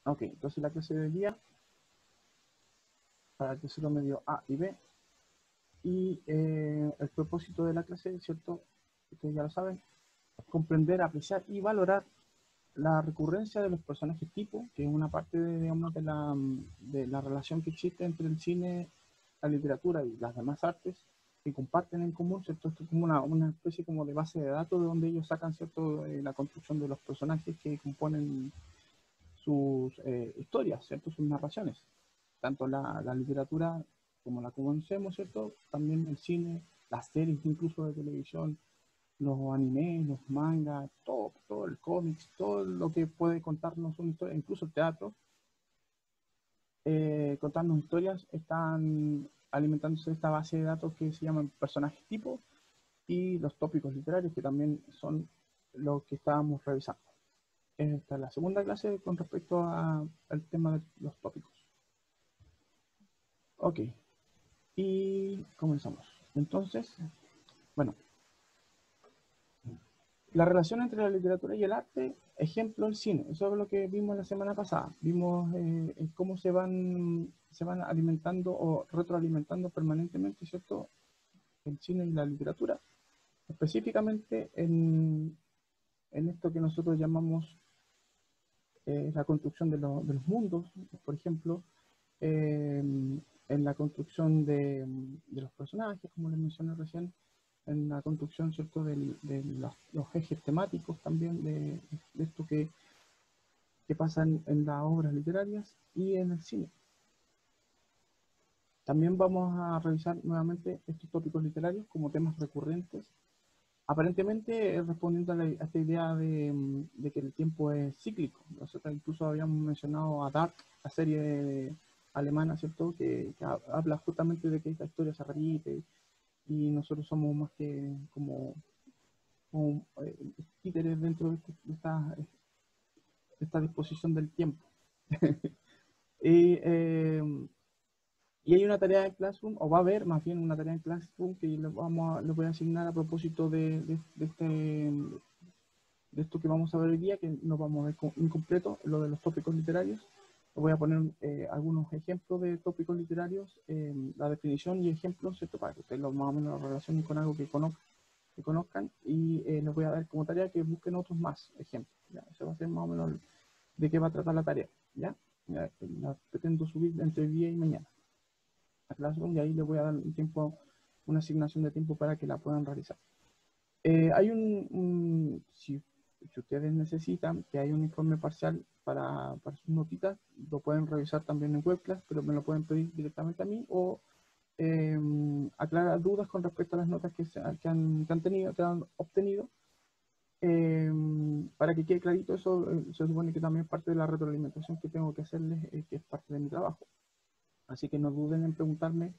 Ok, entonces la clase de hoy día, para el tercero medio A y B, y el propósito de la clase, ¿cierto? Ustedes ya lo saben, comprender, apreciar y valorar la recurrencia de los personajes tipo, que es una parte, digamos, de la relación que existe entre el cine, la literatura y las demás artes, que comparten en común, ¿cierto? Esto es como una especie como de base de datos de donde ellos sacan, ¿cierto? La construcción de los personajes que componen sus historias, ¿cierto? Sus narraciones. Tanto la literatura como la conocemos, ¿cierto? También el cine, las series incluso de televisión, los animes, los mangas, todo el cómics, todo lo que puede contarnos una historia, incluso el teatro, contarnos historias, están alimentándose de esta base de datos que se llaman personajes tipo y los tópicos literarios, que también son lo que estábamos revisando. Esta es la segunda clase con respecto al tema de los tópicos. Ok, y comenzamos. Entonces, bueno, la relación entre la literatura y el arte, ejemplo, el cine. Eso es lo que vimos la semana pasada. Vimos cómo se van alimentando o retroalimentando permanentemente, ¿cierto? El cine y la literatura. Específicamente en esto que nosotros llamamos la construcción de los mundos, por ejemplo, en la construcción de los personajes, como les mencioné recién, en la construcción, ¿cierto?, de los ejes temáticos también de esto que pasa en las obras literarias y en el cine. También vamos a revisar nuevamente estos tópicos literarios como temas recurrentes, aparentemente respondiendo a esta idea de que el tiempo es cíclico. Nosotros incluso habíamos mencionado a Dark, la serie alemana, ¿cierto?, que habla justamente de que esta historia se repite y nosotros somos más que como títeres dentro de esta disposición del tiempo. y, eh, y hay una tarea en Classroom, o va a haber más bien una tarea en Classroom que le voy a asignar a propósito de esto que vamos a ver hoy día, que no vamos a ver incompleto, lo de los tópicos literarios. Les voy a poner algunos ejemplos de tópicos literarios, la definición y ejemplos, ¿cierto?, para que ustedes más o menos lo relacionen con algo que conozcan, y les voy a dar como tarea que busquen otros más ejemplos. ¿Ya? Eso va a ser más o menos de qué va a tratar la tarea. ¿Ya? La pretendo subir entre hoy día y mañana a Classroom, y ahí les voy a dar un tiempo, una asignación de tiempo para que la puedan realizar. Hay si ustedes necesitan, que hay un informe parcial para sus notitas, lo pueden revisar también en webclass, pero me lo pueden pedir directamente a mí, o aclarar dudas con respecto a las notas que han obtenido, para que quede clarito eso. Se supone que también es parte de la retroalimentación que tengo que hacerles, que es parte de mi trabajo. Así que no duden en preguntarme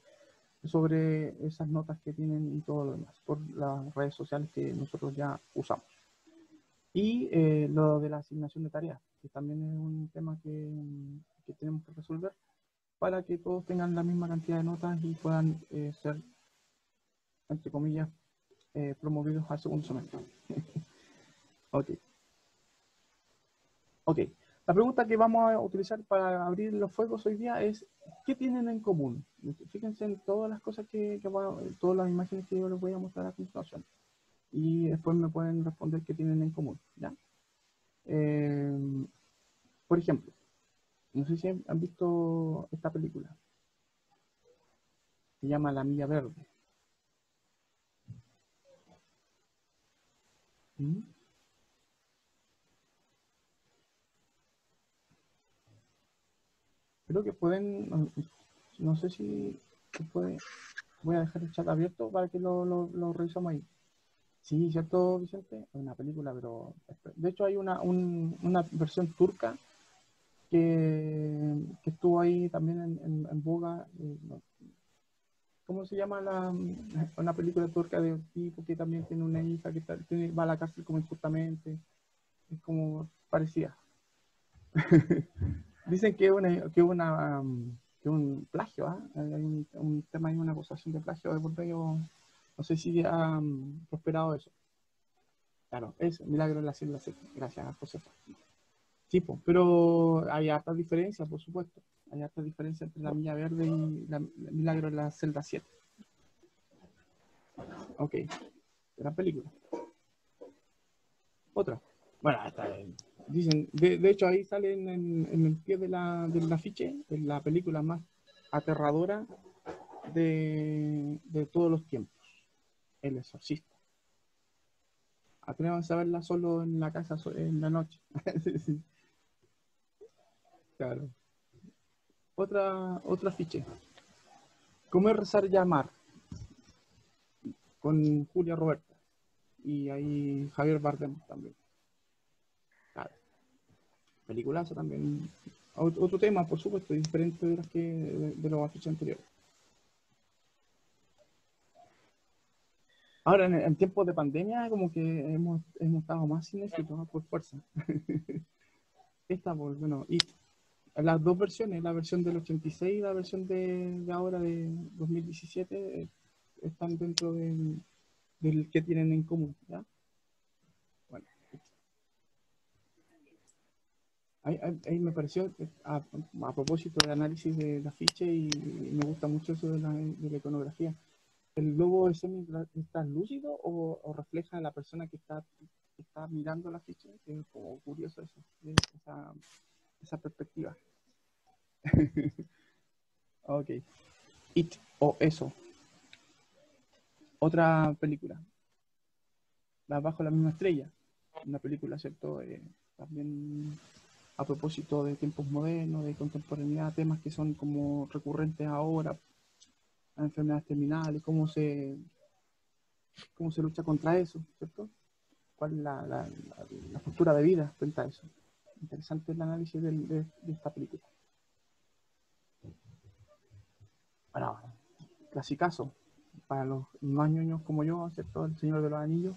sobre esas notas que tienen y todo lo demás por las redes sociales que nosotros ya usamos. Y lo de la asignación de tareas, que también es un tema que tenemos que resolver para que todos tengan la misma cantidad de notas y puedan ser, entre comillas, promovidos al segundo semestre. Ok. Ok. La pregunta que vamos a utilizar para abrir los fuegos hoy día es: ¿qué tienen en común? Fíjense en todas las cosas todas las imágenes que yo les voy a mostrar a continuación. Y después me pueden responder qué tienen en común. ¿Ya? Por ejemplo, no sé si han visto esta película. Se llama La Milla Verde. ¿Mm? Creo que pueden, no sé si se puede. Voy a dejar el chat abierto para que lo revisamos ahí. Sí, ¿cierto, Vicente? Es una película, pero de hecho hay una versión turca que estuvo ahí también en boga. ¿Cómo se llama una película turca de un tipo que también tiene una hija que va a la cárcel como injustamente? Es como parecida. Dicen que un plagio, ¿ah? Hay un tema, hay una acusación de plagio de por medio. No sé si ha prosperado eso. Claro, es Milagro en la Celda 7. Gracias, Josefa. Sí, po, pero hay hartas diferencias, por supuesto. Hay hartas diferencias entre la Milla Verde y la Milagro en la celda 7. Ok, gran película. Otra. Bueno, dicen, de hecho ahí sale en el pie del afiche, en la película más aterradora de todos los tiempos, El Exorcista. Atrévanse a verla solo en la casa en la noche. Claro. Otra afiche. Comer, rezar y amar, con Julia Roberta. Y ahí Javier Bardem también. Claro. Peliculazo también. Otro tema, por supuesto, diferente de de los afiches anteriores. Ahora, en tiempos de pandemia, como que hemos estado más cinéfilos, ¿no? Por fuerza. Esta, pues, bueno, y las dos versiones, la versión del 86 y la versión de ahora de 2017, están dentro del que tienen en común, ¿ya? Bueno, ahí me pareció, a propósito del análisis del afiche, y me gusta mucho eso de la iconografía. ¿El globo es translúcido o refleja a la persona que está mirando la ficha? Es como curioso eso, esa perspectiva. Ok. It o Eso. Otra película. Bajo la misma estrella. Una película, ¿cierto? También a propósito de tiempos modernos, de contemporaneidad, temas que son como recurrentes ahora, a enfermedades terminales, cómo se lucha contra eso, ¿cierto? ¿Cuál es la postura de vida frente a eso? Interesante el análisis de esta película. Bueno, clasicazo para los más ñoños como yo, ¿cierto? El Señor de los Anillos.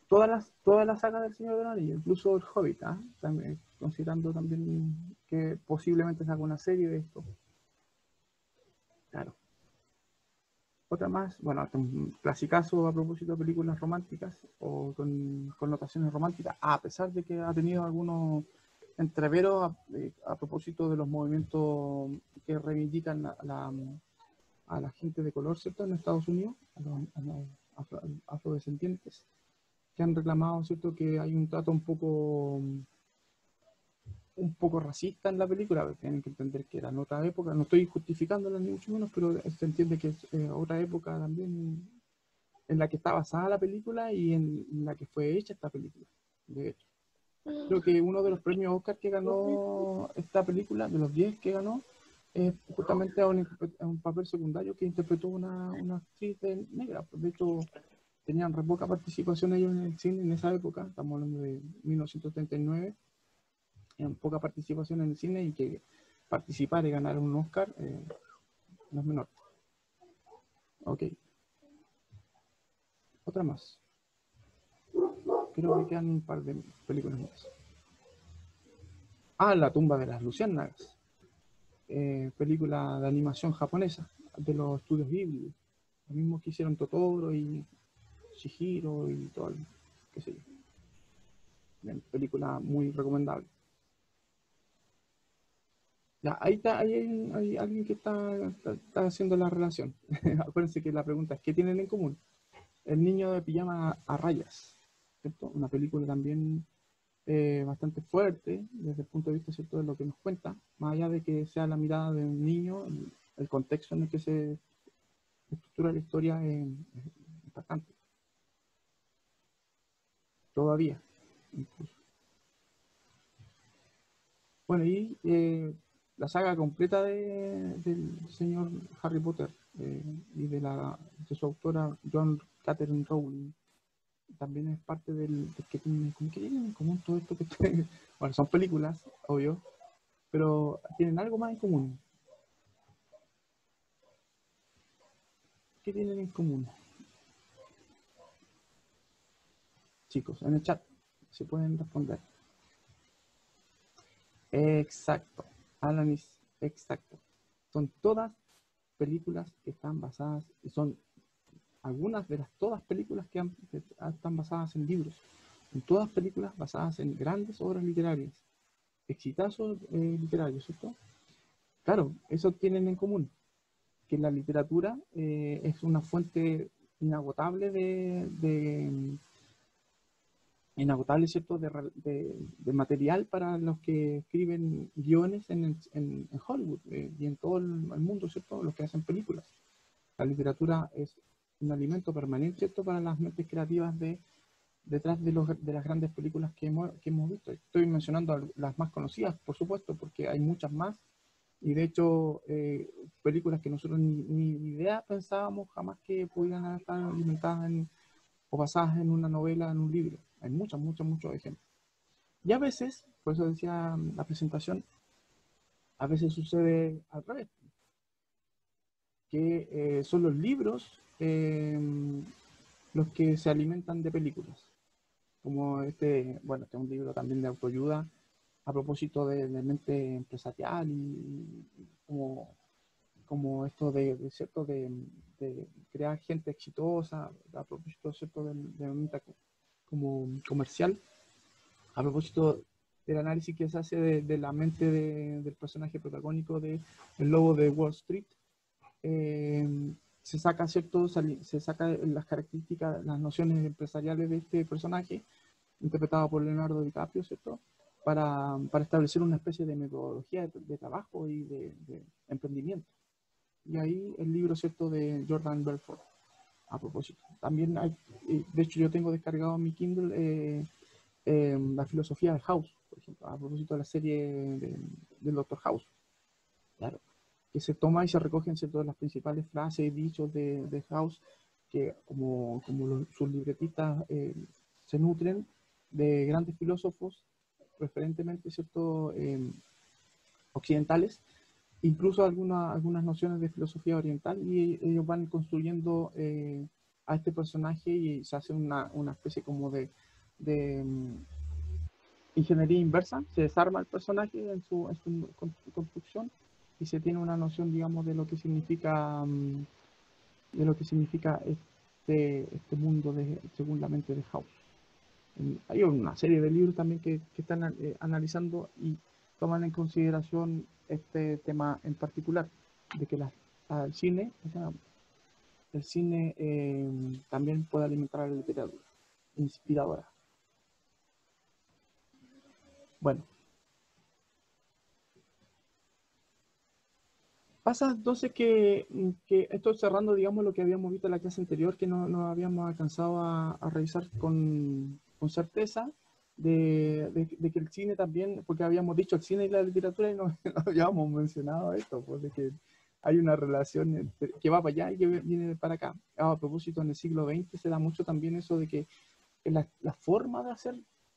Todas las sagas del Señor de los Anillos, incluso el Hobbit, ¿eh? También, considerando también que posiblemente se haga una serie de esto. Claro. Otra más, bueno, un clasicazo a propósito de películas románticas o con connotaciones románticas, a pesar de que ha tenido algunos entreveros a propósito de los movimientos que reivindican a la gente de color, ¿cierto? En Estados Unidos, a los afrodescendientes, que han reclamado, ¿cierto?, que hay un trato un poco racista en la película, pero tienen que entender que era en otra época, no estoy justificándola ni mucho menos, pero se entiende que es otra época también en la que está basada la película y en la que fue hecha esta película. De hecho, creo que uno de los premios Oscar que ganó esta película, de los 10 que ganó, es justamente a un papel secundario que interpretó una actriz negra. De hecho, tenían re poca participación ellos en el cine en esa época, estamos hablando de 1939, tenían poca participación en el cine, y que participar y ganar un Oscar no es menor. Ok, otra más. Creo que quedan un par de películas más. Ah, La tumba de las luciérnagas, película de animación japonesa, de los estudios Ghibli, los mismos que hicieron Totoro y Chihiro y todo, qué sé yo. Bien, película muy recomendable. Ya, ahí está, hay alguien que está haciendo la relación. Acuérdense que la pregunta es, ¿qué tienen en común? El niño de pijama a rayas, ¿cierto? Una película también bastante fuerte desde el punto de vista, ¿cierto?, de lo que nos cuenta, más allá de que sea la mirada de un niño, el contexto en el que se estructura la historia es impactante, todavía, incluso. Bueno, y la saga completa del señor Harry Potter, y de su autora John Catherine Rowling, también es parte del que tienen en común todo esto que bueno, son películas, obvio, pero tienen algo más en común. ¿Qué tienen en común? Chicos, en el chat se pueden responder. Exacto, Alanis, exacto. Son todas películas que están basadas, y son algunas de las todas películas que están basadas en libros. en todas películas basadas en grandes obras literarias, exitazos literarios, ¿cierto? Claro, eso tienen en común, que la literatura es una fuente inagotable inagotable, ¿cierto? De material para los que escriben guiones en Hollywood y en todo el mundo, ¿cierto? Los que hacen películas. La literatura es un alimento permanente, ¿cierto? Para las mentes creativas detrás de las grandes películas que hemos visto. Estoy mencionando las más conocidas, por supuesto, porque hay muchas más. Y de hecho, películas que nosotros ni idea pensábamos jamás que pudieran estar alimentadas o basadas en una novela, en un libro. Hay muchos ejemplos. Y a veces, por eso decía la presentación, a veces sucede al revés, que son los libros los que se alimentan de películas. Como bueno, este es un libro también de autoayuda a propósito de mente empresarial y como esto ¿cierto? De crear gente exitosa, a propósito, ¿cierto? De mente como comercial, a propósito del análisis que se hace de la mente del personaje protagónico de El Lobo de Wall Street, eh, se saca, ¿cierto? Se saca las características, las nociones empresariales de este personaje, interpretado por Leonardo DiCaprio, ¿cierto? Para establecer una especie de metodología de trabajo y de emprendimiento. Y ahí el libro, ¿cierto?, de Jordan Belfort, a propósito. También hay, de hecho yo tengo descargado en mi Kindle la filosofía de House, por ejemplo, a propósito de la serie del Doctor House, claro, que se toma y se recogen, ¿cierto?, las principales frases y dichos de House, que como sus libretistas se nutren de grandes filósofos, preferentemente, ¿cierto?, occidentales, incluso algunas nociones de filosofía oriental, y ellos van construyendo a este personaje y se hace una especie como de ingeniería inversa, se desarma el personaje en su construcción y se tiene una noción, digamos, de lo que significa este mundo según la mente de House. Hay una serie de libros también que están analizando y toman en consideración este tema en particular, de que el cine, o sea, el cine también puede alimentar a la literatura inspiradora. Bueno, pasa entonces que esto cerrando, digamos, lo que habíamos visto en la clase anterior, que no habíamos alcanzado a revisar con certeza, de que el cine también, porque habíamos dicho el cine y la literatura y no, no habíamos mencionado esto, pues de que hay una relación que va para allá y que viene para acá. A propósito, en el siglo XX se da mucho también eso de que la forma de hacer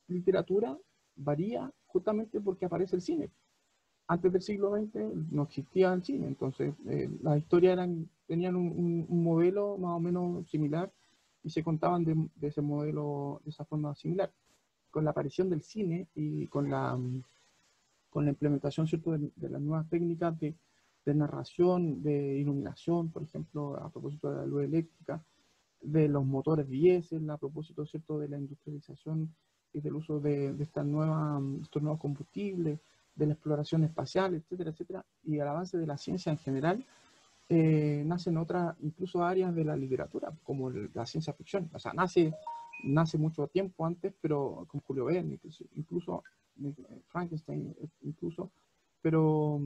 literatura varía justamente porque aparece el cine. Antes del siglo XX no existía el cine, entonces las historias tenían un modelo más o menos similar y se contaban de ese modelo, de esa forma similar. Con la aparición del cine y con la implementación, ¿cierto?, de las nuevas técnicas de narración, de iluminación, por ejemplo, a propósito de la luz eléctrica, de los motores diésel, a propósito, ¿cierto?, de la industrialización y del uso de estos nuevos combustibles, de la exploración espacial, etcétera, etcétera, y el avance de la ciencia en general, nacen otras, incluso áreas de la literatura, como la ciencia ficción. O sea, nace mucho tiempo antes, pero con Julio Verne, incluso Frankenstein, incluso, pero,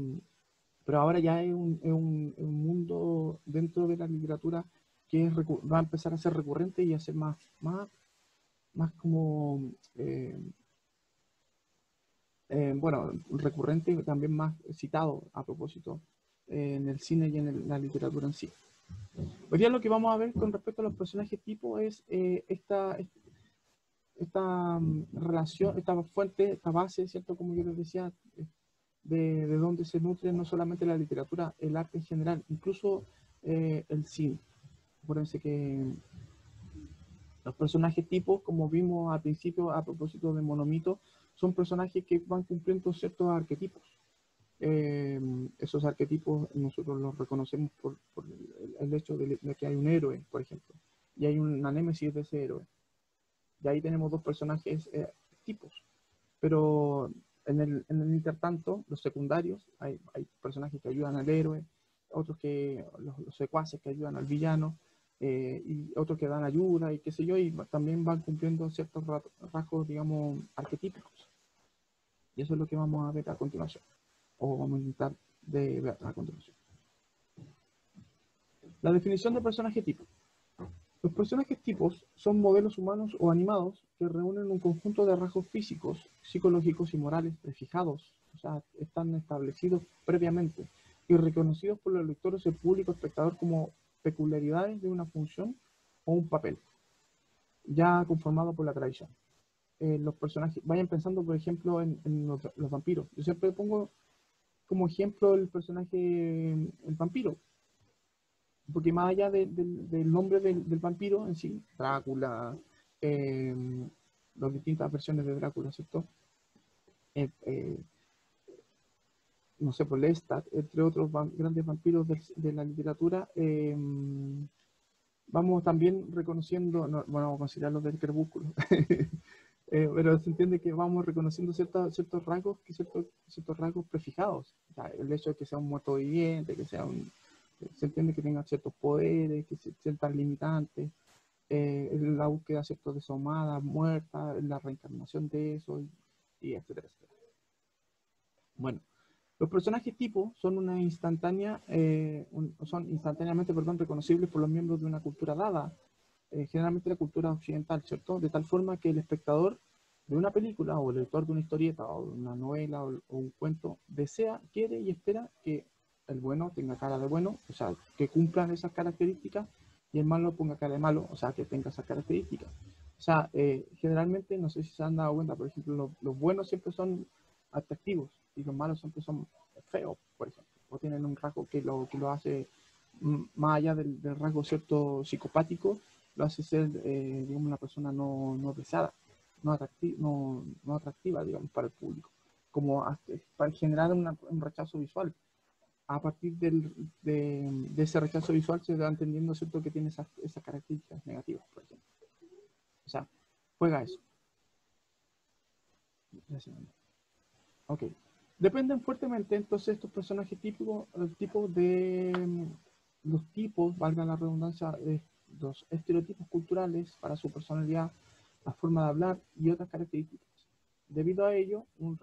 pero ahora ya es un mundo dentro de la literatura que va a empezar a ser recurrente y a ser más como bueno, recurrente y también más citado a propósito en el cine y en la literatura en sí. Hoy día lo que vamos a ver con respecto a los personajes tipo es esta relación, esta fuente, esta base, ¿cierto? Como yo les decía, de donde se nutre no solamente la literatura, el arte en general, incluso el cine. Acuérdense que los personajes tipos, como vimos al principio a propósito de Monomito, son personajes que van cumpliendo ciertos arquetipos. Esos arquetipos nosotros los reconocemos por el hecho de que hay un héroe, por ejemplo, y hay una némesis de ese héroe. Y ahí tenemos dos personajes tipos. Pero en el intertanto, los secundarios, hay personajes que ayudan al héroe, otros que, los secuaces que ayudan al villano, y otros que dan ayuda y qué sé yo, y también van cumpliendo ciertos rasgos, digamos, arquetípicos. Y eso es lo que vamos a ver a continuación, o vamos a intentar de ver a continuación. La definición de personaje tipo. Los personajes tipos son modelos humanos o animados que reúnen un conjunto de rasgos físicos, psicológicos y morales prefijados, o sea, están establecidos previamente y reconocidos por los lectores y el público espectador como peculiaridades de una función o un papel, ya conformado por la tradición. Los personajes, vayan pensando, por ejemplo, en los vampiros. Yo siempre pongo como ejemplo el personaje, el vampiro, porque más allá del nombre del vampiro en sí, Drácula, eh, las distintas versiones de Drácula, ¿cierto? Eh, eh, no sé, por Lestat, entre otros grandes vampiros de la literatura, vamos también reconociendo, no, bueno, vamos a considerar los del Crepúsculo, pero se entiende que vamos reconociendo ciertos rasgos, ciertos rasgos prefijados. O sea, el hecho de que sea un muerto viviente, que sea se entiende que tenga ciertos poderes, que ciertas limitantes, la búsqueda cierto de su amada muerta, la reencarnación de eso, y etcétera, etcétera. Bueno, los personajes tipo son son instantáneamente, perdón, reconocibles por los miembros de una cultura dada, generalmente la cultura occidental, ¿cierto? De tal forma que el espectador de una película o el lector de una historieta o de una novela o un cuento desea, quiere y espera que el bueno tenga cara de bueno, o sea, que cumplan esas características, y el malo ponga cara de malo, o sea, que tenga esas características. O sea, generalmente, no sé si se han dado cuenta, por ejemplo, los buenos siempre son atractivos y los malos siempre son feos, por ejemplo, o tienen un rasgo que lo hace, más allá del rasgo cierto psicopático, lo hace ser, digamos, una persona no deseada, no atractiva, digamos, para el público, como para generar un rechazo visual. A partir de ese rechazo visual se va entendiendo, ¿cierto?, que tiene esas características negativas, por ejemplo. O sea, juega eso. Ok. Dependen fuertemente entonces estos personajes típicos, los tipos, valga la redundancia, los estereotipos culturales para su personalidad, la forma de hablar y otras características. Debido a ello, un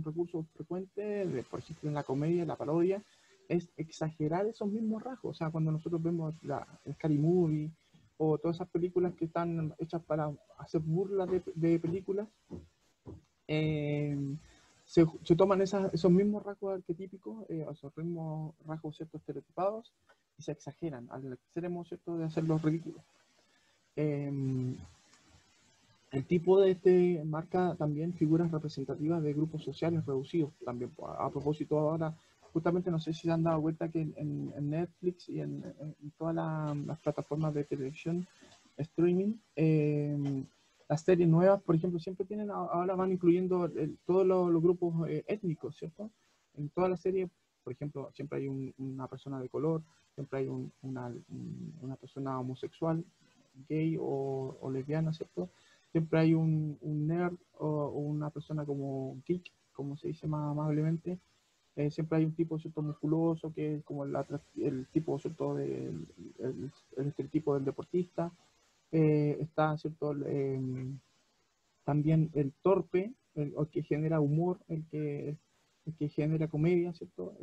recurso frecuente, por ejemplo en la comedia, la parodia, es exagerar esos mismos rasgos. O sea, cuando nosotros vemos el Scary Movie o todas esas películas que están hechas para hacer burlas de películas, se toman esos mismos rasgos arquetípicos, esos mismos rasgos, ¿cierto?, estereotipados, y se exageran al extremo, ¿cierto?, de hacerlos ridículos. El tipo de este marca también figuras representativas de grupos sociales reducidos. También, a propósito ahora, justamente no sé si se han dado cuenta que en Netflix y en todas las plataformas de televisión, streaming, las series nuevas, por ejemplo, siempre tienen, ahora van incluyendo todos los grupos étnicos, ¿cierto? En todas las series, por ejemplo, siempre hay una persona de color, siempre hay una persona homosexual, gay o lesbiana, ¿cierto? Siempre hay un nerd o una persona como geek, como se dice más amablemente. Siempre hay un tipo, ¿cierto?, musculoso, que es como el tipo, ¿cierto?, el estereotipo del deportista. Está, ¿cierto?, también el torpe, el que genera humor, el que genera comedia, ¿cierto?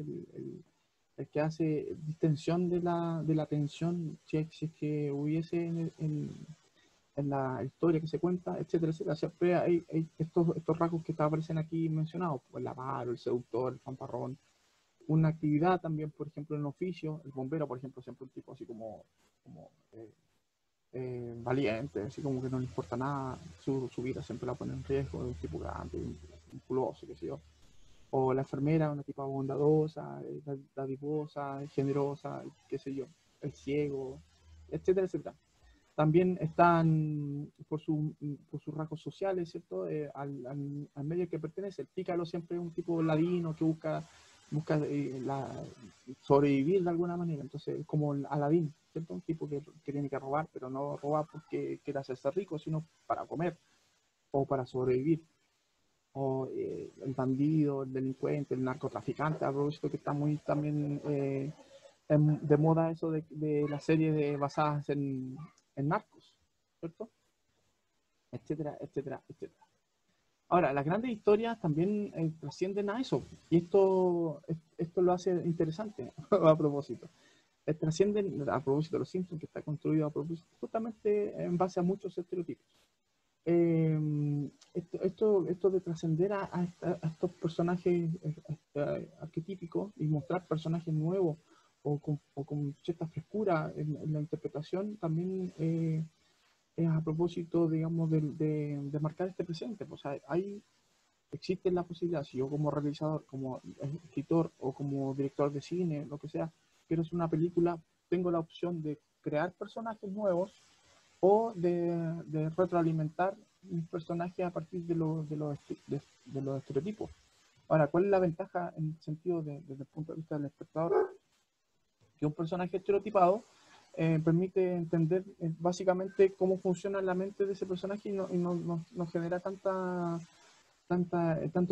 El que hace distensión de la tensión, si es que hubiese en la historia que se cuenta, etcétera, etcétera. Siempre hay estos rasgos que aparecen aquí mencionados, pues el avaro, el seductor, el fanfarrón. Una actividad también, por ejemplo, en oficio, el bombero, por ejemplo, siempre un tipo así como valiente, así como que no le importa nada, su vida siempre la pone en riesgo, de un tipo grande, musculoso, qué sé yo. O la enfermera, una tipa bondadosa, dadivosa, generosa, qué sé yo, el ciego, etcétera, etcétera. También están por sus rasgos sociales, ¿cierto? Al medio que pertenece. El pícaro siempre es un tipo ladino que busca busca sobrevivir de alguna manera. Entonces, como el Aladín, ¿cierto? Un tipo que tiene que robar, pero no robar porque quiere hacerse rico, sino para comer o para sobrevivir. O el bandido, el delincuente, el narcotraficante, a propósito que está muy también de moda eso de las series basadas en narcos, ¿cierto? Etcétera, etcétera, etcétera. Ahora, las grandes historias también trascienden a eso, y esto lo hace interesante a propósito. Trascienden a propósito de los Simpsons, que está construido a propósito, justamente en base a muchos estereotipos. Esto de trascender a estos personajes arquetípicos y mostrar personajes nuevos o con cierta frescura en la interpretación también es a propósito, digamos, de marcar este presente. O sea, existe la posibilidad, si yo como realizador, como escritor o como director de cine, lo que sea, quiero hacer una película, tengo la opción de crear personajes nuevos o de retroalimentar mis personajes a partir de los estereotipos. Ahora, ¿cuál es la ventaja en el sentido desde el punto de vista del espectador? Que un personaje estereotipado permite entender básicamente cómo funciona la mente de ese personaje y no genera tanto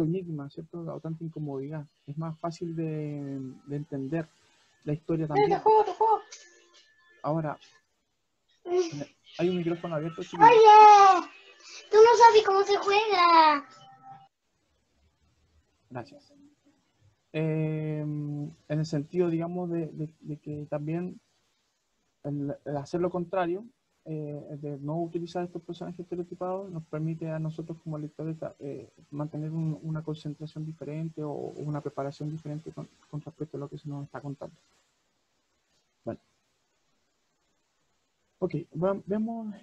enigma, ¿cierto? O tanta incomodidad. Es más fácil de entender la historia también. Ahora, hay un micrófono abierto, chiquillo. Oye, tú no sabes cómo se juega. Gracias. En el sentido, digamos, de que también el hacer lo contrario, de no utilizar estos personajes estereotipados, nos permite a nosotros como lectores mantener una concentración diferente o una preparación diferente con respecto a lo que se nos está contando. Bueno. Ok, vemos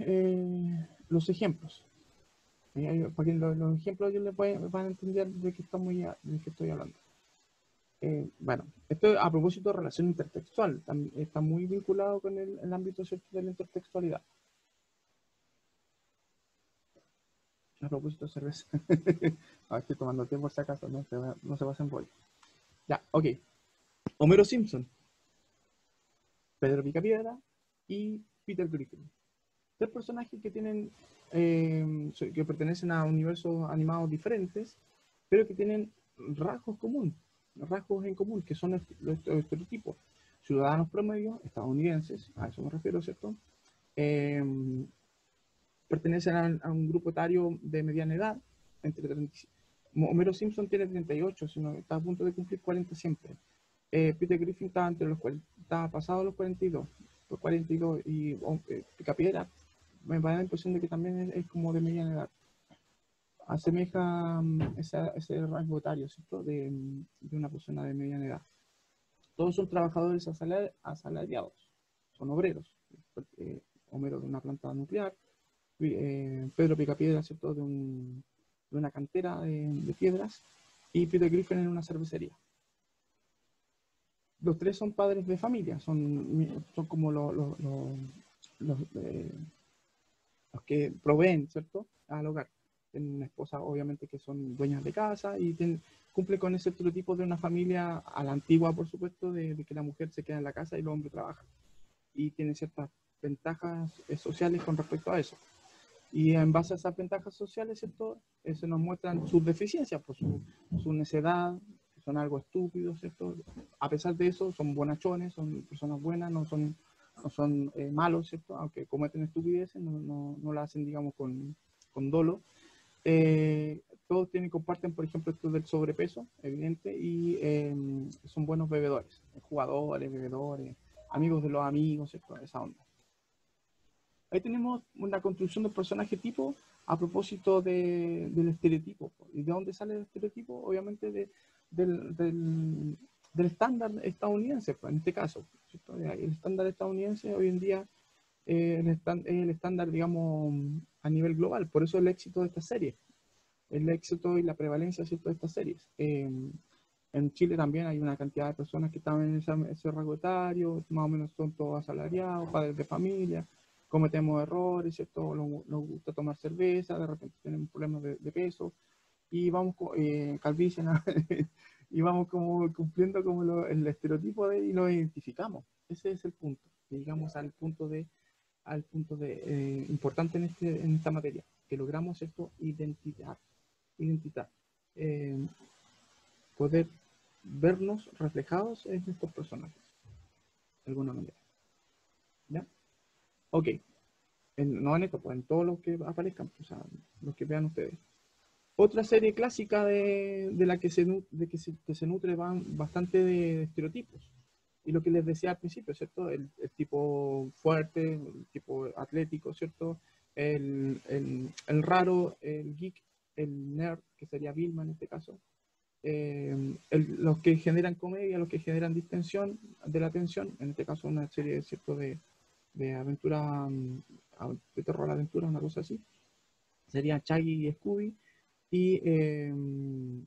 los ejemplos. Para que los ejemplos ellos van a entender de qué estoy hablando. Bueno, esto a propósito de relación intertextual, está muy vinculado con el ámbito, ¿cierto?, de la intertextualidad. A propósito de cerveza. Estoy tomando té por si acaso, no se pasen por ahí. Ya, ok. Homero Simpson, Pedro Picapiedra y Peter Griffin. Tres personajes que que pertenecen a universos animados diferentes, pero que tienen rasgos en común, que son los estereotipos. Ciudadanos promedio, estadounidenses, a eso me refiero, ¿cierto? Pertenecen a un grupo etario de mediana edad, entre 35. Homero Simpson tiene 38, sino está a punto de cumplir 40 siempre. Peter Griffin estaba pasado los 42, los 42 y Picapiedra me da la impresión de que también es como de mediana edad. Asemeja ese rango etario, ¿cierto?, de una persona de mediana edad. Todos son trabajadores asalariados, son obreros. Homero de una planta nuclear, Pedro Picapiedra, ¿cierto?, de una cantera de piedras, y Peter Griffin en una cervecería. Los tres son padres de familia, son como los que proveen, ¿cierto?, al hogar. Tienen una esposa, obviamente, que son dueñas de casa y cumple con ese estereotipo de una familia a la antigua, por supuesto, de que la mujer se queda en la casa y el hombre trabaja. Y tiene ciertas ventajas sociales con respecto a eso. Y en base a esas ventajas sociales, ¿cierto?, se nos muestran sus deficiencias, por su necedad, son algo estúpidos, ¿cierto? A pesar de eso, son bonachones, son personas buenas, no son malos, ¿cierto? Aunque cometen estupideces, no lo hacen, digamos, con dolo. Todos comparten, por ejemplo, esto del sobrepeso, evidente, y son buenos bebedores, jugadores, bebedores, amigos de los amigos, ¿cierto? Esa onda. Ahí tenemos una construcción del personaje tipo a propósito del estereotipo. ¿Y de dónde sale el estereotipo? Obviamente del estándar estadounidense, pues, en este caso, ¿cierto? El estándar estadounidense hoy en día es el estándar, digamos, a nivel global. Por eso el éxito de esta serie, el éxito y la prevalencia, ¿cierto?, de estas series. En Chile también hay una cantidad de personas que están en ese rango etario, más o menos son todos asalariados, padres de familia, cometemos errores, ¿cierto? Nos gusta tomar cerveza, de repente tenemos problemas de peso y vamos calvicie y vamos como cumpliendo como el estereotipo de, y lo identificamos. Ese es el punto. Llegamos al punto de importante en esta materia, que logramos esto, identidad, eh, poder vernos reflejados en estos personajes, de alguna manera. ¿Ya? Ok. No en esto, pues en todos los que aparezcan, pues, o sea, los que vean ustedes. Otra serie clásica de la que que se nutre bastante de estereotipos. Y lo que les decía al principio, ¿cierto? El tipo fuerte, el tipo atlético, ¿cierto? El raro, el geek, el nerd, que sería Vilma en este caso. Los que generan comedia, los que generan distensión de la atención, en este caso una serie, ¿cierto? De aventura, de terror aventura, una cosa así. Sería Shaggy y Scooby. Y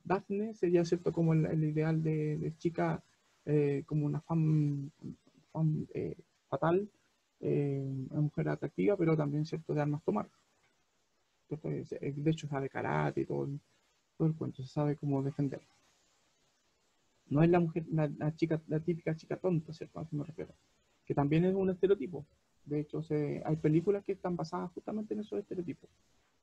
Daphne sería, ¿cierto? Como el ideal de chica, como una fan fatal, una mujer atractiva, pero también, ¿cierto? De armas tomar. ¿Cierto? De hecho, sabe karate y todo el cuento, se sabe cómo defender. No es la mujer, la chica, la típica chica tonta, ¿cierto? A eso me refiero. Que también es un estereotipo. De hecho, hay películas que están basadas justamente en esos estereotipos.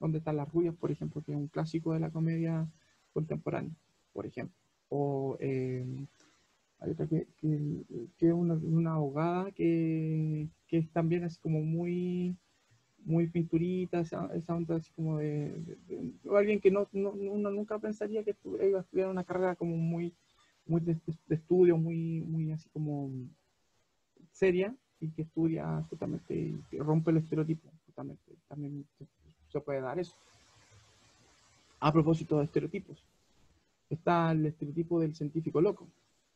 Donde están las rubias, por ejemplo, que es un clásico de la comedia contemporánea, por ejemplo. O hay otra que es una abogada que es también así como muy pinturita, esa onda así como o alguien que uno nunca pensaría que iba a estudiar una carrera como muy de estudio, muy así como seria, y que estudia justamente y que rompe el estereotipo, justamente. También se puede dar eso. A propósito de estereotipos, está el estereotipo del científico loco.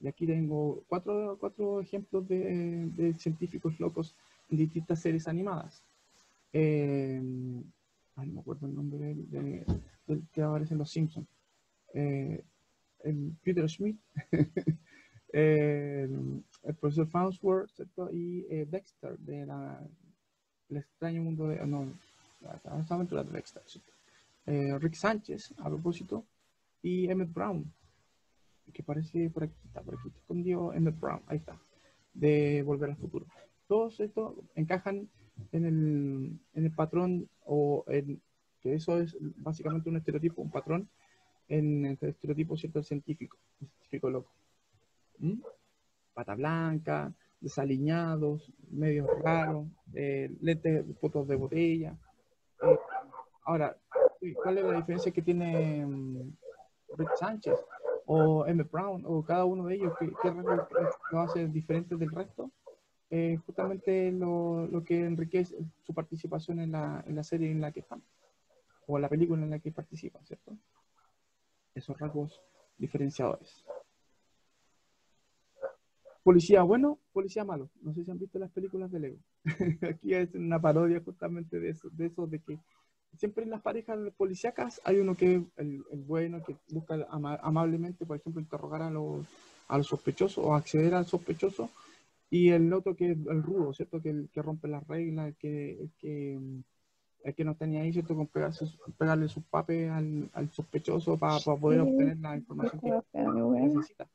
Y aquí tengo cuatro ejemplos de científicos locos en distintas series animadas. No me acuerdo el nombre del que aparece en Los Simpsons. Peter Schmidt, el profesor Farnsworth, ¿cierto? Y Dexter, el extraño mundo de... No, las aventuras de Dexter, ¿cierto? Rick Sánchez, a propósito, y Emmett Brown, que parece por aquí, está escondido Emmett Brown, ahí está, de Volver al Futuro. Todos estos encajan en el patrón, que eso es básicamente un estereotipo, un patrón, en el estereotipo, ¿cierto? El científico loco. Pata blanca, desaliñados, medios raros, lentes, fotos de botella. Ahora, ¿cuál es la diferencia que tiene Rick Sánchez o Emmett Brown o cada uno de ellos? ¿Qué lo hace diferente del resto? Justamente lo que enriquece su participación en la serie en la que están, o en la película en la que participan, ¿cierto? Esos rasgos diferenciadores. Policía bueno, policía malo. No sé si han visto las películas de Lego. Aquí es una parodia justamente de que siempre en las parejas policíacas hay uno que es el bueno, que busca amablemente, por ejemplo, interrogar a los sospechosos o acceder al sospechoso, y el otro que es el rudo, ¿cierto? El que rompe las reglas, el que no tenía ahí, ¿cierto? Con pegarle sus papes al sospechoso para poder obtener la información que necesita.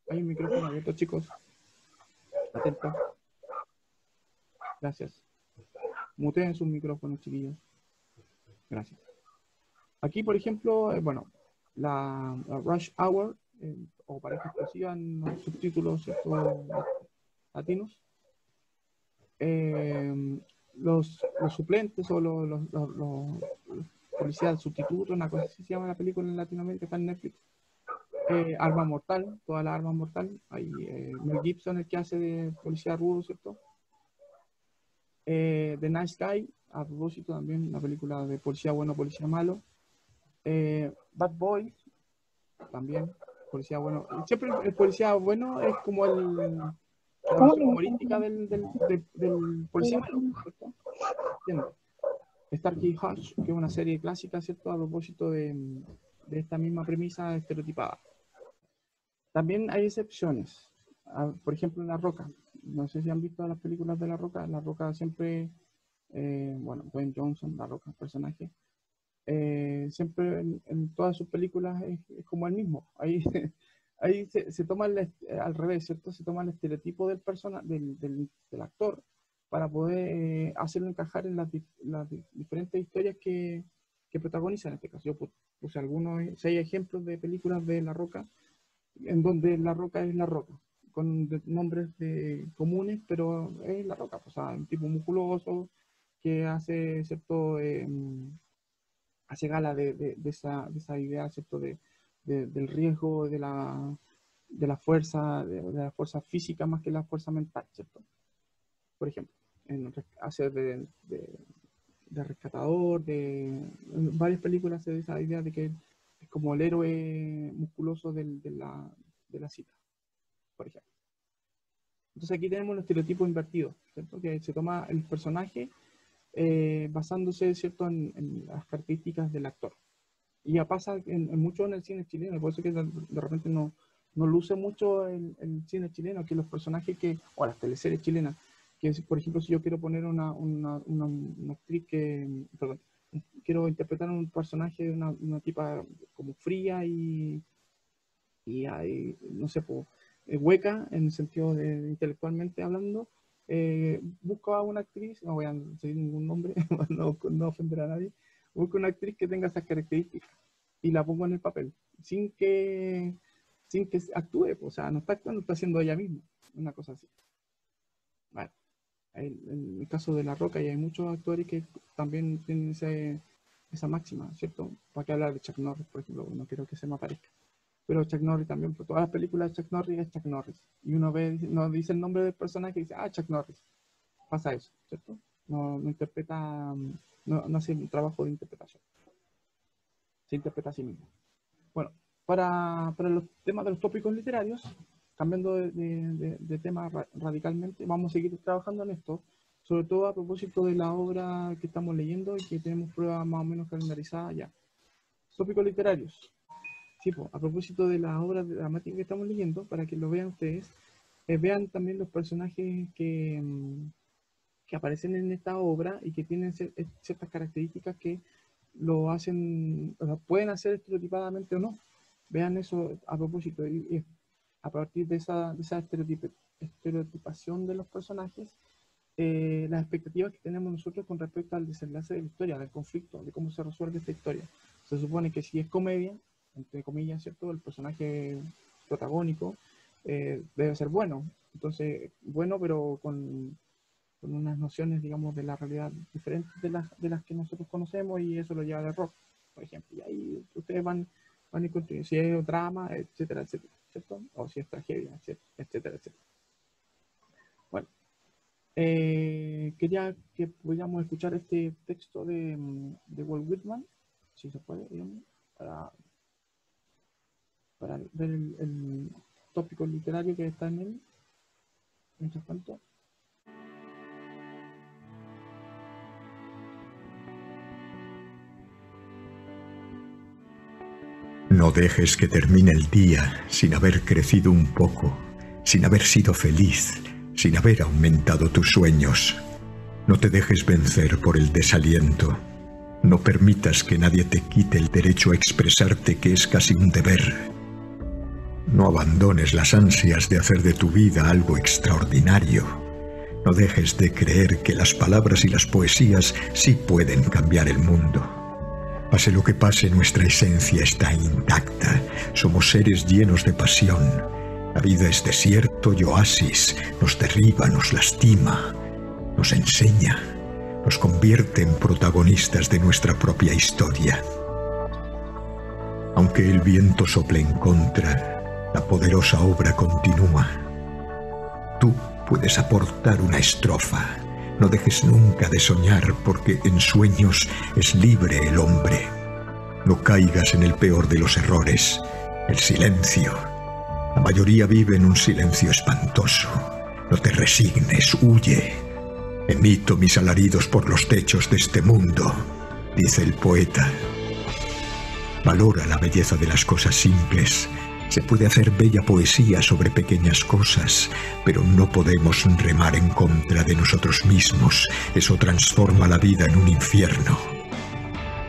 Hay un micrófono abierto, chicos. Atento. Gracias. Muteen sus micrófonos, chiquillos. Gracias. Aquí, por ejemplo, bueno, la Rush Hour, o Pareja Explosiva en los subtítulos, ¿cierto? Latinos. Los suplentes o los policías sustitutos, una cosa así se llama la película en Latinoamérica, está en Netflix. Arma Mortal, toda la Arma Mortal. Ahí Mel Gibson, el que hace de policía rudo, ¿cierto? The Nice Guy, a propósito también, una película de policía bueno, policía malo. Bad Boys, también, policía bueno. Siempre el policía bueno es como la versión humorística del policía malo, ¿cierto? ¿Entiendes? Starkey Hutch, que es una serie clásica, ¿cierto? A propósito de esta misma premisa estereotipada. También hay excepciones. Por ejemplo, La Roca. No sé si han visto las películas de La Roca. La Roca siempre, bueno, Dwayne Johnson, La Roca, personaje, siempre en todas sus películas es como el mismo. Ahí ahí se toma al revés, ¿cierto? Se toma el estereotipo del actor para poder hacerlo encajar en las diferentes historias que protagoniza en este caso. Yo puse algunos, 6 ejemplos de películas de La Roca, en donde La Roca es La Roca, con nombres comunes, pero es La Roca, o sea, un tipo musculoso que hace, ¿cierto? Hace gala de esa idea, ¿cierto? Del riesgo, de la fuerza, de la fuerza física más que la fuerza mental, ¿cierto? Por ejemplo, hace de rescatador, en varias películas hace esa idea de que es como el héroe musculoso de la cita, por ejemplo. Entonces aquí tenemos los estereotipos invertidos, ¿cierto? Que se toma el personaje basándose, ¿cierto? en las características del actor. Y ya pasa mucho en el cine chileno, por eso que de repente no luce mucho el cine chileno, que los personajes o las teleseries chilenas, que por ejemplo si yo quiero poner una actriz perdón, quiero interpretar un personaje de una tipa como fría y no sé, pues, hueca en el sentido de intelectualmente hablando, busco a una actriz, no voy a decir ningún nombre, no ofender a nadie, busco una actriz que tenga esas características y la pongo en el papel, sin que actúe, o sea, no está actuando, está haciendo ella misma, una cosa así. Bueno, en el caso de La Roca, y hay muchos actores que también tienen esa máxima, ¿cierto? ¿Para qué hablar de Chuck Norris, por ejemplo? No quiero que se me aparezca. Pero Chuck Norris también, por todas las películas de Chuck Norris es Chuck Norris. Y uno no dice el nombre del personaje y dice, Chuck Norris. Pasa eso, ¿cierto? No interpreta, no hace un trabajo de interpretación. Se interpreta a sí mismo. Bueno, para los temas de los tópicos literarios, cambiando de tema radicalmente, vamos a seguir trabajando en esto, sobre todo a propósito de la obra que estamos leyendo y que tenemos pruebas más o menos calendarizadas ya. Tópicos literarios. Sí, pues, a propósito de las obras dramáticas que estamos leyendo, para que lo vean ustedes, vean también los personajes que aparecen en esta obra y que tienen ciertas características que lo hacen, o sea, pueden hacer estereotipadamente o no. Vean eso a propósito, y a partir de esa estereotipación de los personajes, las expectativas que tenemos nosotros con respecto al desenlace de la historia, del conflicto, de cómo se resuelve esta historia. Se supone que si es comedia, entre comillas, ¿cierto? El personaje protagónico debe ser bueno. Entonces, bueno, pero con unas nociones, digamos, de la realidad diferentes de las que nosotros conocemos, y eso lo lleva al error, por ejemplo. Y ahí ustedes van a encontrar si es drama, etcétera, etcétera, ¿cierto? O si es tragedia, etcétera, etcétera. Bueno, quería que pudiéramos escuchar este texto de Walt Whitman, si se puede, digamos, para ver el tópico literario que está en él. Mientras tanto. No dejes que termine el día sin haber crecido un poco, sin haber sido feliz, sin haber aumentado tus sueños. No te dejes vencer por el desaliento. No permitas que nadie te quite el derecho a expresarte, que es casi un deber. No abandones las ansias de hacer de tu vida algo extraordinario. No dejes de creer que las palabras y las poesías sí pueden cambiar el mundo. Pase lo que pase, nuestra esencia está intacta. Somos seres llenos de pasión. La vida es desierto y oasis. Nos derriba, nos lastima, nos enseña, nos convierte en protagonistas de nuestra propia historia. Aunque el viento sople en contra, la poderosa obra continúa. Tú puedes aportar una estrofa. No dejes nunca de soñar, porque en sueños es libre el hombre. No caigas en el peor de los errores, el silencio. La mayoría vive en un silencio espantoso. No te resignes, huye. Emito mis alaridos por los techos de este mundo, dice el poeta. Valora la belleza de las cosas simples. Se puede hacer bella poesía sobre pequeñas cosas, pero no podemos remar en contra de nosotros mismos. Eso transforma la vida en un infierno.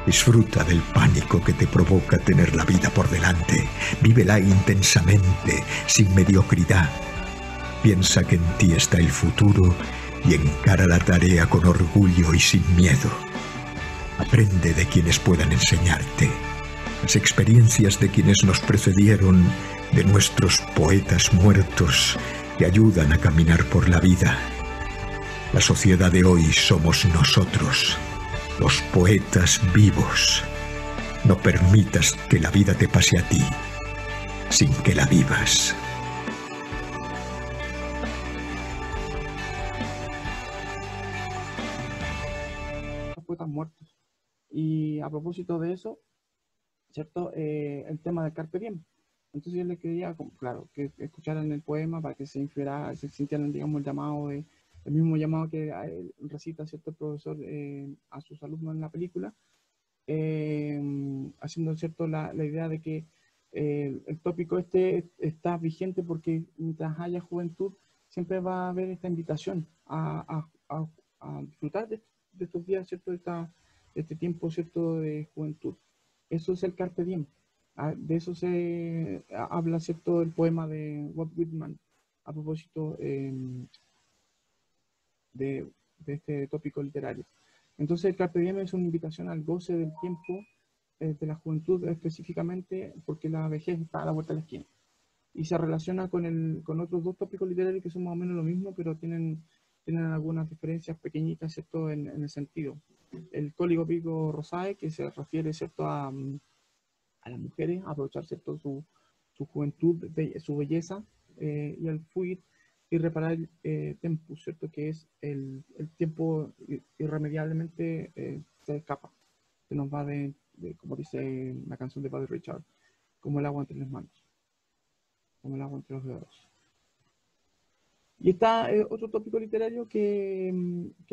Disfruta del pánico que te provoca tener la vida por delante. Vívela intensamente, sin mediocridad. Piensa que en ti está el futuro y encara la tarea con orgullo y sin miedo. Aprende de quienes puedan enseñarte. Las experiencias de quienes nos precedieron, de nuestros poetas muertos, te ayudan a caminar por la vida. La sociedad de hoy somos nosotros, los poetas vivos. No permitas que la vida te pase a ti sin que la vivas. Los poetas muertos. Y a propósito de eso, ¿cierto? El tema del Carpe Diem. Entonces yo les quería, claro, que escucharan el poema para que se sintieran, digamos, el mismo llamado que recita, ¿cierto?, el profesor a sus alumnos en la película, haciendo, ¿cierto?, la idea de que el tópico este está vigente porque mientras haya juventud siempre va a haber esta invitación a disfrutar de estos días, ¿cierto?, de este tiempo, ¿cierto?, de juventud. Eso es el Carpe Diem. De eso se habla, ¿cierto?, el poema de Walt Whitman a propósito de este tópico literario. Entonces el Carpe Diem es una invitación al goce del tiempo, de la juventud específicamente, porque la vejez está a la vuelta de la esquina. Y se relaciona con otros dos tópicos literarios que son más o menos lo mismo, pero tienen algunas diferencias pequeñitas, ¿cierto?, en el sentido. El Cólico Pico Rosae, que se refiere, ¿cierto?, a las mujeres, a aprovechar, ¿cierto?, su juventud, su belleza, y el Fuit irreparable tempus, ¿cierto?, que es el tiempo irremediablemente se escapa, se nos va como dice la canción de Padre Richard, como el agua entre las manos, como el agua entre los dedos. Y está otro tópico literario que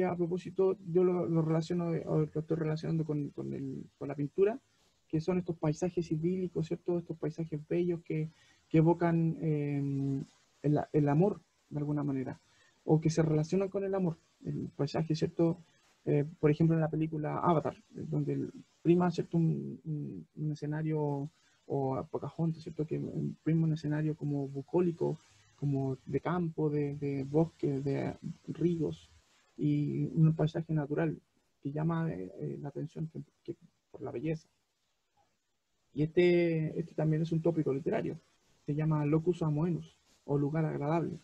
a propósito yo lo relaciono, o lo estoy relacionando con la pintura, que son estos paisajes idílicos, ¿cierto? Estos paisajes bellos que evocan el amor, de alguna manera, o que se relacionan con el amor. El paisaje, ¿cierto? Por ejemplo, en la película Avatar, donde prima, ¿cierto?, un escenario, o Pocahontas, ¿cierto?, que prima un escenario como bucólico, como de campo, de bosque, de ríos, y un paisaje natural que llama la atención por la belleza. Y este también es un tópico literario, se llama locus amoenus, o lugar agradable,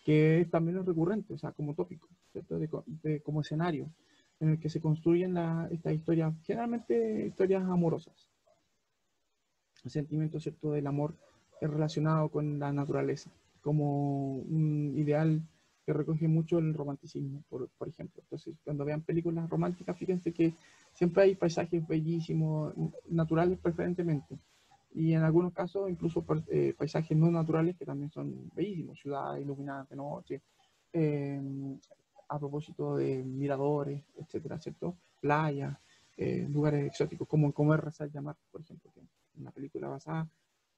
que también es recurrente, o sea, como tópico, ¿cierto?, como escenario, en el que se construyen estas historias, generalmente historias amorosas. El sentimiento, ¿cierto?, del amor es relacionado con la naturaleza, como un ideal que recoge mucho el romanticismo, por ejemplo. Entonces, cuando vean películas románticas, fíjense que siempre hay paisajes bellísimos, naturales preferentemente, y en algunos casos incluso paisajes no naturales que también son bellísimos, ciudades iluminadas de noche, a propósito de miradores, etcétera, ¿cierto? Playas, lugares exóticos, como en Comer, Rezar, Llamar, por ejemplo, que es una película basada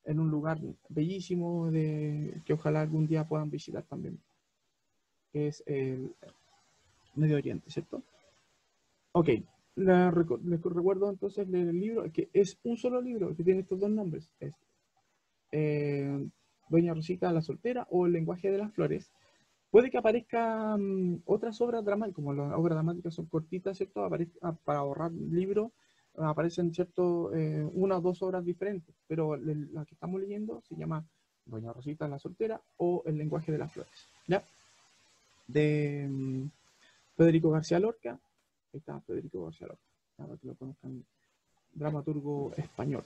en un lugar bellísimo que ojalá algún día puedan visitar también, que es el Medio Oriente, ¿cierto? Ok, les recuerdo entonces el libro, que es un solo libro, que tiene estos dos nombres, es Doña Rosita la Soltera o El Lenguaje de las Flores. Puede que aparezcan otras obras dramáticas, como las obras dramáticas son cortitas, ¿cierto? Para ahorrar libros, aparecen, ¿cierto?, una o dos obras diferentes, pero la que estamos leyendo se llama Doña Rosita la Soltera o El Lenguaje de las Flores, ¿ya? De Federico García Lorca. Ahí está Federico García Lorca, para que lo conozcan, dramaturgo español,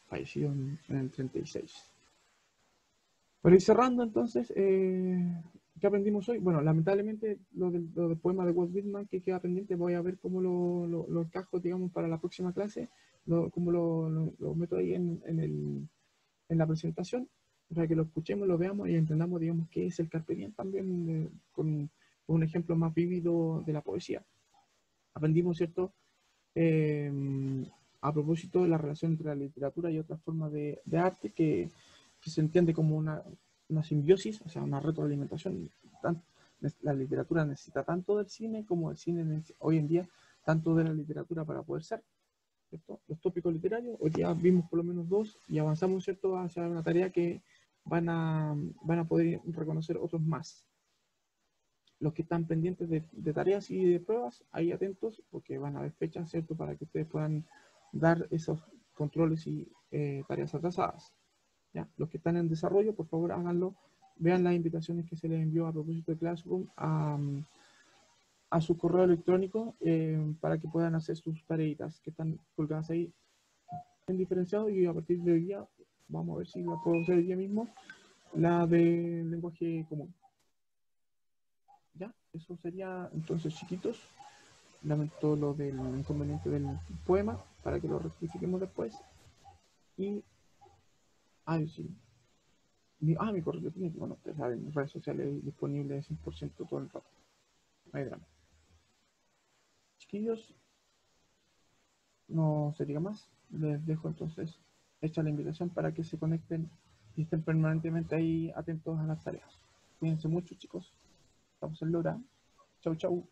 fallecido en el 36. Para ir cerrando, entonces, ¿qué aprendimos hoy? Bueno, lamentablemente lo del poema de Walt Whitman que queda pendiente, voy a ver cómo lo encajo, digamos, para la próxima clase, cómo lo meto ahí en la presentación, para que lo escuchemos, lo veamos y entendamos, digamos, qué es el Carpe Diem también, con un ejemplo más vívido de la poesía. Aprendimos, ¿cierto?, a propósito de la relación entre la literatura y otras formas de arte que se entiende como una simbiosis, o sea, una retroalimentación. La literatura necesita tanto del cine como el cine hoy en día tanto de la literatura para poder ser. ¿cierto? Los tópicos literarios, hoy día vimos por lo menos 2 y avanzamos, ¿cierto?, hacia una tarea que van a poder reconocer otros más. Los que están pendientes de tareas y de pruebas, ahí atentos, porque van a haber fechas, ¿cierto?, para que ustedes puedan dar esos controles y tareas atrasadas. ¿Ya? Los que están en desarrollo, por favor, háganlo. Vean las invitaciones que se les envió a propósito de Classroom a su correo electrónico para que puedan hacer sus tareitas que están colgadas ahí en diferenciado, y a partir de hoy día, vamos a ver si la puedo hacer hoy día mismo, la de lenguaje común. Ya, eso sería entonces, chiquitos. Lamento lo del inconveniente del poema, para que lo rectifiquemos después. Y, sí. Mi correo electrónico, bueno, ustedes saben, mis redes sociales disponibles 100% todo el rato. No hay drama. Chiquillos, no se diga más. Les dejo entonces hecha la invitación para que se conecten y estén permanentemente ahí atentos a las tareas. Cuídense mucho, chicos. Estamos en Lora. Chau, chau.